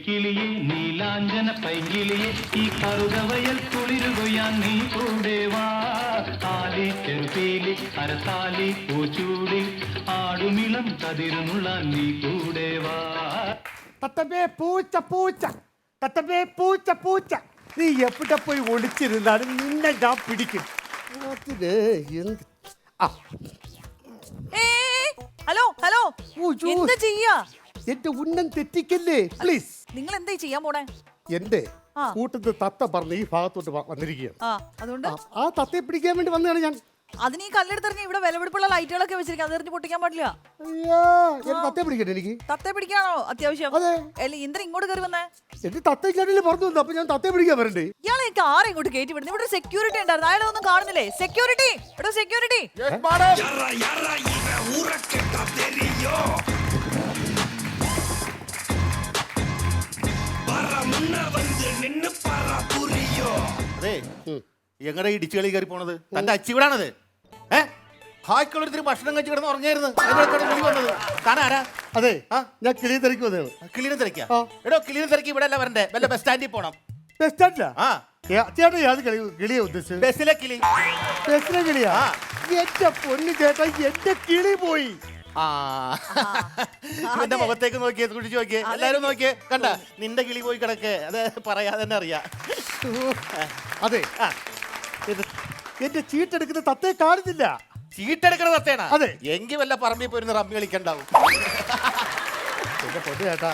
കിളിയെ നീലാഞ്ജന പൈങ്കിളിയെ ഈ കറുകവയൽ കുളിരുകൊയ്യാൻ നീ കൂടെ വാ. ആലി ചെറുപീലി അരത്താലി പൂച്ചൂടി ആടുമിളം കതിരുന്നുള്ള നീ കൂടെ വാ. തത്തമ്മേ പൂച്ച പൂച്ച, തത്തമ്മേ പൂച്ച പൂച്ച, നീ എവിടെ പോയി ഒളിച്ചിരുന്നാലും നിന്നെ ഞാൻ പിടിക്കും. അതിന് എന്ത് ഹലോ ഹലോ, എന്താ ചെയ്യാ? എന്റെ ഉന്നം തെറ്റിക്കല്ലേ പ്ലീസ്. നിങ്ങൾ എന്താ ചെയ്യാൻ പോണേ? എന്റെ കൂട്ടത്തിൽ തത്ത പറഞ്ഞ് ഈ ഭാഗത്തോട്ട് വന്നിരിക്കുകയാണ്. അതുകൊണ്ട് ആ തത്തയെ പിടിക്കാൻ വേണ്ടി വന്നതാണ് ഞാൻ. അതിന് ഈ കല്ലെടുത്തെറിഞ്ഞ ഇവിടെ വിലപിടിപ്പുള്ള ലൈറ്റുകളൊക്കെ വെച്ചിരിക്കും, അതെറിഞ്ഞ് പൊട്ടിക്കാൻ പാടില്ല. അയ്യോ, എന്റെ തത്തയെ പിടിക്കട്ടെ എനിക്ക്. തത്തയെ പിടിക്കാണോ അത്യാവശ്യം? അതെ. എന്തിനാ ഇങ്ങോട്ട് കയറി വന്നേ? എന്റെ തത്തയ്ക്കാണെങ്കിൽ പറഞ്ഞു വന്നു, അപ്പൊ ഞാൻ തത്തയെ പിടിക്കാൻ വരണ്ടേ? ഇയാളെ ആരെ ഇങ്ങോട്ട് കയറ്റി വിടുന്നു? ഇവിടെ സെക്യൂരിറ്റി ഉണ്ടായിരുന്നു, അയാളെ ഒന്നും കാണുന്നില്ലേ? സെക്യൂരിറ്റി, ഇവിടെ സെക്യൂരിറ്റി. അതെ, എങ്ങടെ ഇടിച്ചു കളി കയറി പോണത്? തന്റെ അച്ചിവിടാണത്. ഹായ്ക്കുള്ളൊരു ഭക്ഷണം കഴിച്ച് കിടന്ന് ഉറങ്ങായിരുന്നു. വന്നത് താനാരാ? അതെ, ഞാൻ കിളിയെ തിരക്കി വന്നതാണ്. കിളിനെ തിരക്കിയ എടോ, കിളിനെ തിരക്കി ഇവിടെ അല്ല വരണ്ടേ, വല്ല ബസ് സ്റ്റാൻഡിൽ പോണം. ബസ് സ്റ്റാൻഡിലാ? ചേട്ടാ യാത് കിളിയെ ഉദ്ദേശിച്ചത്? ബസ്സിലെ കിളി. ബസ്സിലെ കിളിയാ? എന്റെ പൊന്നു ചേട്ടാ, എന്റെ കിളി പോയി. ഇവന്റെ മുഖത്തേക്ക് നോക്കിയേ, കുടിച്ചു നോക്കിയേ, എല്ലാരും നോക്കിയേ, കണ്ട നിന്റെ കിളി പോയി കിടക്കേ. അത് പറയാതെ തന്നെ അറിയാം. അതെ, എന്റെ ചീട്ടെടുക്കുന്ന തത്തയെ കാണുന്നില്ല. ചീട്ടെടുക്കണ തത്തേണ? അതെ. എങ്കിൽ വല്ല പറമ്പിൽ പോയിരുന്ന റമ്മി കളിക്കണ്ടാവും. എന്റെ പൊന്നു ചേട്ടാ,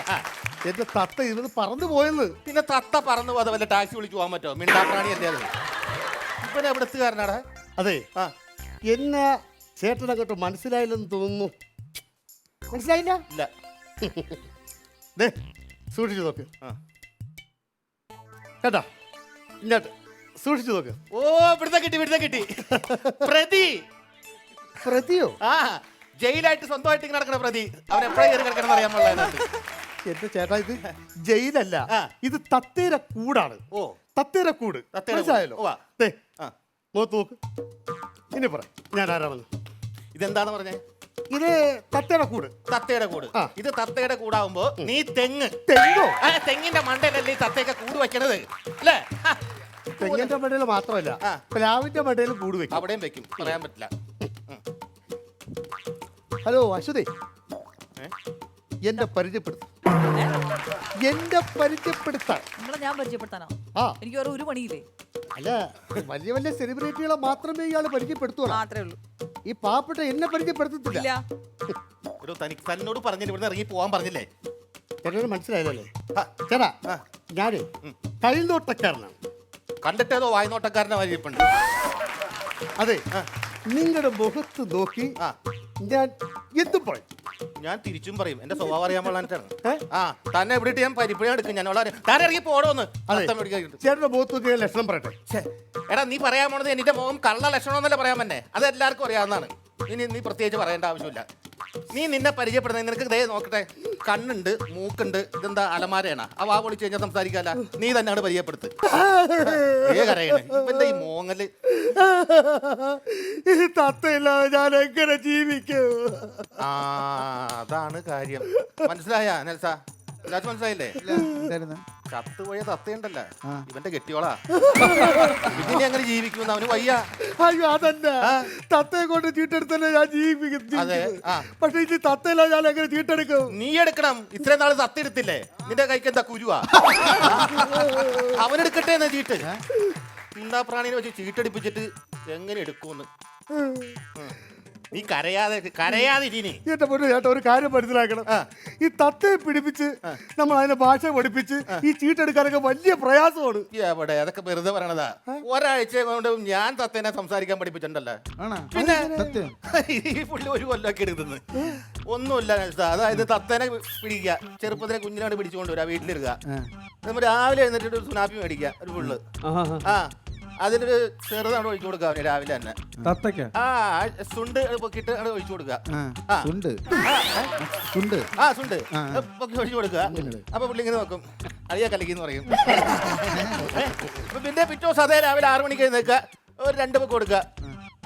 എന്റെ തത്ത ഇരുന്ന് പറന്നു പോയെന്ന്. പിന്നെ തത്ത പറന്നു പോകാതെ വല്ല ടാക്സി വിളിച്ചു പോകാൻ പറ്റുമോ? മിണ്ടാപ്രാണി എന്റെ അത്. ഇപ്പൊ എവിടത്തുകാരനാടാ? അതെ, എന്നെ ചേട്ടനങ്ങോട്ട് മനസ്സിലായില്ലെന്ന് തോന്നുന്നു. മനസ്സിലായില്ല? ഇല്ല. സൂക്ഷിച്ചു നോക്ക് കേട്ടാ, ഇങ്ങോട്ട് സൂക്ഷിച്ചു നോക്ക്. ഓ, ഇവിടുത്തെ കിട്ടി. പ്രതി. പ്രതിയോ? ജയിലായിട്ട് സ്വന്തമായിട്ട് ഇങ്ങനെ നടക്കണ പ്രതി. അവൻ എപ്പോഴും കയറി കിടക്കണം അറിയാൻ പാടില്ല. എന്റെ ചേട്ടാ, ഇത് ജയിലല്ല, ഇത് തത്തേര കൂടാണ്. ഓ, തത്തേര കൂട്. മനസ്സിലായല്ലോ? നോക്ക് നോക്ക്, ഇനി പറ ഞാൻ ആരാണെന്ന്. ഇതെന്താന്ന് പറഞ്ഞേ? ഇത് തത്തയുടെ കൂട്. തത്തയുടെ കൂട്. ഇത് തത്തയുടെ കൂടാവുമ്പോ നീ തെങ്ങോ? തെങ്ങിന്റെ മണ്ടയിലല്ലേ ഈ തത്തയൊക്കെ കൂട് വെക്കണത് അല്ലേ? തെങ്ങിന്റെ മണ്ടയിൽ മാത്രമല്ല, പ്ലാവിന്റെ മണ്ടയിലും കൂട് വെക്കും. അവിടെയും വെക്കും, പറയാൻ പറ്റില്ല. ഹലോ അശ്വതി, എന്റെ പരിചയപ്പെടുത്താൻ. നിങ്ങളെ ഞാൻ പരിചയപ്പെടുത്താനോ? എനിക്ക് വേറെ ഒരു പണിയില്ലേ? അല്ല, വലിയ വലിയ സെലിബ്രിറ്റികളെ മാത്രമേ ഇയാള് പരിചയപ്പെടുത്തുള്ളൂ. മാത്രമേ ഉള്ളൂ. ഈ പാവപ്പെട്ട എന്നെ പരിചയപ്പെടുത്തത്തില്ല. തന്നോട് പറഞ്ഞില്ല, ഇവിടെ ഇറങ്ങി പോവാൻ പറഞ്ഞില്ലേ? എന്നോട് മനസ്സിലായതല്ലേ ചേട്ടാ? ഞാന് കൈനോട്ടക്കാരനാണ്. കണ്ടിട്ടേതോ വായ്നോട്ടക്കാരനെ പരിചയപ്പെടുന്നു. അതെ, നിങ്ങളുടെ മുഖത്ത് നോക്കി ഞാൻ എന്തും പറയും. ഞാൻ തിരിച്ചും പറയും. എന്റെ സ്വഭാവം അറിയാൻ പാടിട്ടാണ്. തന്നെ എവിടെ ഞാൻ പരിപ്പഴ എടുക്കും. ഞാൻ താൻ ഇറങ്ങി പോടോന്ന്. ചേട്ടന്റെ മുഖത്ത് നോക്കി ലക്ഷണം പറയട്ടെ. എടാ, നീ പറയാൻ പോണത് എന്റെ മുഖം കള്ള ലക്ഷണം എന്നല്ലേ പറയാൻ തന്നെ. അത് എല്ലാവർക്കും അറിയാവുന്നതാണ്. നീ പ്രത്യേകിച്ച് പറയേണ്ട ആവശ്യമില്ല. നീ നിന്നെ പരിചയപ്പെടുന്നത് നിനക്ക് ദേ നോക്കട്ടെ, കണ്ണുണ്ട്, മൂക്കുണ്ട്, ഇതെന്താ അലമാരയാണ്? ആ വാ പൊളിച്ച് കഴിഞ്ഞാൽ സംസാരിക്കാല്ല. നീ തന്നെയാണ് പരിചയപ്പെടുത്ത്. ഇവന്റെ ഈ മോങ്ങല്. തത്തയില്ലാതെ ഞാൻ എങ്ങനെ ജീവിക്കും? അതാണ് കാര്യം. മനസ്സിലായ നെൽസ? മനസ്സിലായില്ലേ? ചത്തുപോയ തത്തയുണ്ടല്ല, ഇവന്റെ കെട്ടിയോളാ. ഇതിനെ അങ്ങനെ ജീവിക്കുമെന്ന് അവന് വയ്യ. അയ്യോ, അതല്ല, തത്തയെ കൊണ്ട് ചീട്ടെടുത്തല്ലേ ഞാൻ ജീവിക്കും. പക്ഷെ ഇത് തത്തയില്ല, ഞാൻ എങ്ങനെ ചീട്ടെടുക്കും? നീ എടുക്കണം. ഇത്രയും നാള് തത്ത എടുത്തില്ലേ? നിന്റെ കൈക്ക് എന്താ കുരുവാ? അവനെടുക്കട്ടെ എന്നാ ചീട്ട്. എന്താ പ്രാണിനെ വെച്ച് ചീട്ടടിപ്പിച്ചിട്ട് എങ്ങനെ എടുക്കൂന്ന്? നീ കരയാതെ ഇനി. എന്റെ പൊന്നു ചേട്ടാ, ഒരു കാര്യം മനസ്സിലാക്കണം. ഈ തത്തയെ പിടിപ്പിച്ച് നമ്മൾ അതിന്റെ ഭാഷ പഠിപ്പിച്ച് ഈ ചീട്ടെടുക്കാനൊക്കെ വലിയ പ്രയാസമാണ്. എവിടെ? അതൊക്കെ വെറുതെ പറയണതാ. ഒരാഴ്ച കൊണ്ട് ഞാൻ തത്തേനെ സംസാരിക്കാൻ പഠിപ്പിച്ചിട്ടുണ്ടല്ലോ. പിന്നെ ഈ പുള്ളി ഒരു കൊല്ലമൊക്കെ എടുക്കുന്നത് ഒന്നുമില്ല. അതായത് തത്തേനെ പിടിക്കുക, ചെറുപ്പത്തിലെ കുഞ്ഞിനോട് പിടിച്ചുകൊണ്ട് വരാ, വീട്ടിലിരുക. നമ്മൾ രാവിലെ എഴുന്നേറ്റ് ഒരു സുനാപ്പി മേടിക്കുക, ഒരു ഫുള്ള്. അതിലൊരു ചെറുതാണ് ഒഴിച്ചു കൊടുക്കുക അവന് രാവിലെ തന്നെ. സുണ്ട് പൊക്കിട്ട് ഒഴിച്ചു കൊടുക്കുക. സുണ്ട് പൊക്കി ഒഴിച്ചു കൊടുക്കുക. അപ്പൊ പുള്ളി ഇങ്ങനെ നോക്കും, അറിയാ കലക്കിന്ന് പറയും. പിന്നെ പിറ്റേ ദിവസം അതേ രാവിലെ 6 മണിക്ക് എഴുന്നേക്കുക, ഒരു 2 പൊക്ക് കൊടുക്കുക.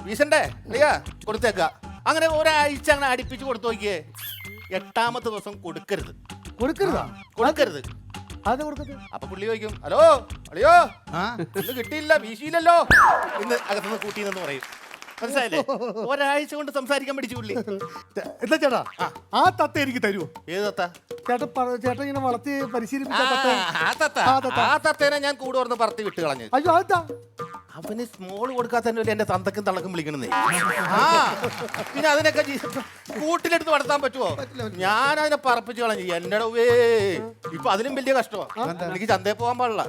വീശണ്ടേ? അറിയാ കൊടുത്തേക്ക. അങ്ങനെ ഒരാഴ്ച അങ്ങനെ അടുപ്പിച്ച് കൊടുത്തു നോക്കിയേ. 8ാമത്തെ ദിവസം കൊടുക്കരുത്. അത് കൊടുക്കട്ടെ. അപ്പൊ പുള്ളി ചോദിക്കും, ഹലോ അളിയോ ഇന്ന് കിട്ടിയില്ല, വീശിയില്ലല്ലോ ഇന്ന് അകത്തുനിന്ന് കൂട്ടിയെന്ന് പറയും. മനസ്സിലായില്ലേ? ഒരാഴ്ച കൊണ്ട് സംസാരിക്കാൻ പഠിച്ചു പുള്ളി. എന്താ ചേട്ടാ ആ തത്ത എനിക്ക് തരുമോ? ഏത് തത്ത? ചേട്ടൻ ഇങ്ങനെ വളർത്തി പരിശീലിപ്പിച്ച തത്ത. ആ തത്തേനെ ഞാൻ കൂടെ ഓർന്ന് പറത്തി വിട്ട് കളഞ്ഞു. അയ്യോ അതെന്താ? അവന് സ്മോൾ കൊടുക്കാത്തന്നെ എന്റെ തന്തക്കും തള്ളക്കും വിളിക്കണമെന്നേ. ആ പിന്നെ അതിനൊക്കെ കൂട്ടിലെടുത്ത് വളർത്താൻ പറ്റുമോ? ഞാൻ അതിനെ പറപ്പിച്ച് കളഞ്ഞു. എന്റെ ഇപ്പൊ അതിലും വലിയ കഷ്ടമാണ്. എനിക്ക് ചന്തയിൽ പോകാൻ പാടില്ല,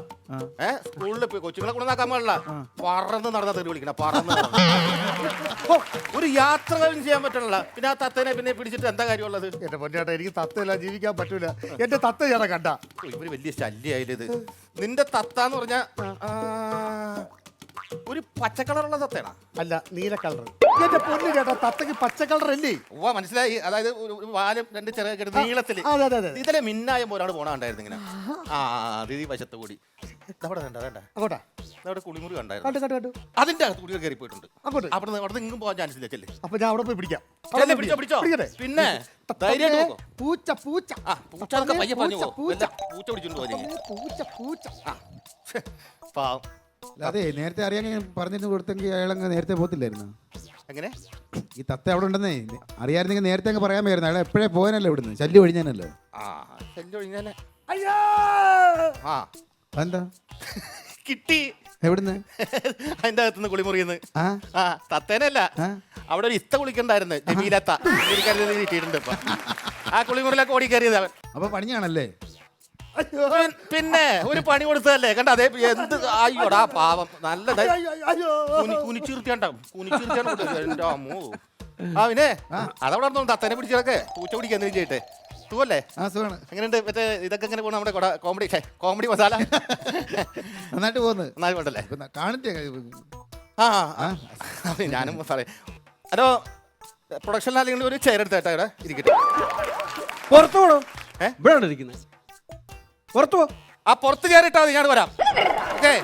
സ്കൂളിൽ പോയി കൊച്ചുങ്ങളെ കൊണ്ടുവന്നാക്കാൻ പാടില്ല. പറന്ന് നടന്ന തെറി വിളിക്കണം, പറന്ന് ഒരു യാത്രകളും ചെയ്യാൻ പറ്റണില്ല. പിന്നെ ആ തത്തേനെ പിന്നെ പിടിച്ചിട്ട് എന്താ കാര്യമുള്ളത്? എന്റെ പൊന്നേട്ടാ എനിക്ക് തത്തയില്ല, ജീവിക്കാൻ പറ്റൂല. എന്റെ തത്ത ചേട്ടാ കണ്ട ഇവര് വലിയ ശല്യായാലും ഇത്. നിന്റെ തത്താന്ന് പറഞ്ഞ ഒരു പച്ച കളറുള്ള തത്തേണ? അല്ല, നീല കളർ. എന്റെ പൊന്നു ചേട്ടാ തത്തക്ക് പച്ച കളർ അല്ലേ? ഓ മനസ്സിലായി. അതായത് ഒരു വാലും രണ്ട് ചെറിയ നീളത്തില് ഇതിലെ മിന്നായ പോലാണ് പോണണ്ടായിരുന്നു ഇങ്ങനെ. ഈ വശത്ത് കൂടി അവിടെ കുളിമുറി കണ്ടായിരുന്നു. അതിന്റെ അകത്ത് കുടികൾ കയറി പോയിട്ടുണ്ട്. അവിടെ ഇങ്ങും പോകാൻ ചാൻസ് ഇല്ല. ചെല്ലേ, അപ്പൊ ഞാൻ അവിടെ പോയി പിടിക്കാം. പിടിച്ചോ. പിന്നെ ധൈര്യമായിട്ട് പൂച്ച പൂച്ച പൂച്ച പയ്യെ പറഞ്ഞു പൂച്ച പിടിച്ചോണ്ട് പാവം. അതെ, നേരത്തെ അറിയാൻ പറഞ്ഞിട്ട് കൊടുത്തെങ്കിൽ അയാളങ്ങ് നേരത്തെ പോകത്തില്ലായിരുന്നു. എങ്ങനെ? ഈ തത്ത അവിടെ ഉണ്ടെന്നേ അറിയാമായിരുന്നെങ്കിൽ നേരത്തെ അങ്ങ് പറയാൻ പറ്റുന്നു. അയാൾ എപ്പോഴേ പോകാനല്ലോ ഇവിടുന്ന്, ശല്യം ഒഴിഞ്ഞാനല്ലോ. ശല്യം ഒഴിഞ്ഞാലേ. അയ്യോ എന്താ കിട്ടി? എവിടുന്ന്? അതിന്റെ അകത്തുനിന്ന് കുളിമുറിയുന്നു. തത്തേനല്ല, അവിടെ ഒരു ഇത്ത കുളിക്കണ്ടായിരുന്നു. ജമീലത്ത കിട്ടിയിട്ടുണ്ട് ഇപ്പൊ. ആ കുളിമുറിയിലൊക്കെ ഓടി കയറിയത് അവൻ. അപ്പൊ പണിയാണല്ലേ? പിന്നെ ഒരു പണി കൊടുത്തതല്ലേ കണ്ട? അതേ എന്ത് അയ്യോടാ പാവം. നല്ല കുനിച്ചിർത്തിയാണ്ടാവും. കുനിച്ചിർത്തിയാണ് അമ്മോ. പിന്നെ അതവിടെ തത്തേനെ പിടിച്ചതൊക്കെ പൂച്ച പിടിക്കാൻ എന്തെങ്കിലും ചെയ്യട്ടെ. സുഖല്ലേ? എങ്ങനെയുണ്ട് മറ്റേ ഇതൊക്കെ എങ്ങനെ പോകണം? നമ്മുടെ കോമഡി മസാല നന്നായിട്ട് പോകുന്നത്. നന്നായി പോണ്ടല്ലേ? കാണിട്ടേ. ഞാനും സാറേ. ഹലോ, പ്രൊഡക്ഷൻ അല്ലെങ്കിൽ ഒരു ചെയർ എടുത്തേട്ടാ ഇവിടെ ഇരിക്കട്ടെ. പുറത്തു പോണോ? ഇവിടെ ഇരിക്കുന്നത് പുറത്തു പോ. ആ പുറത്ത് കയറിയിട്ടാ മതി, ഞാൻ വരാം. ഓക്കെ.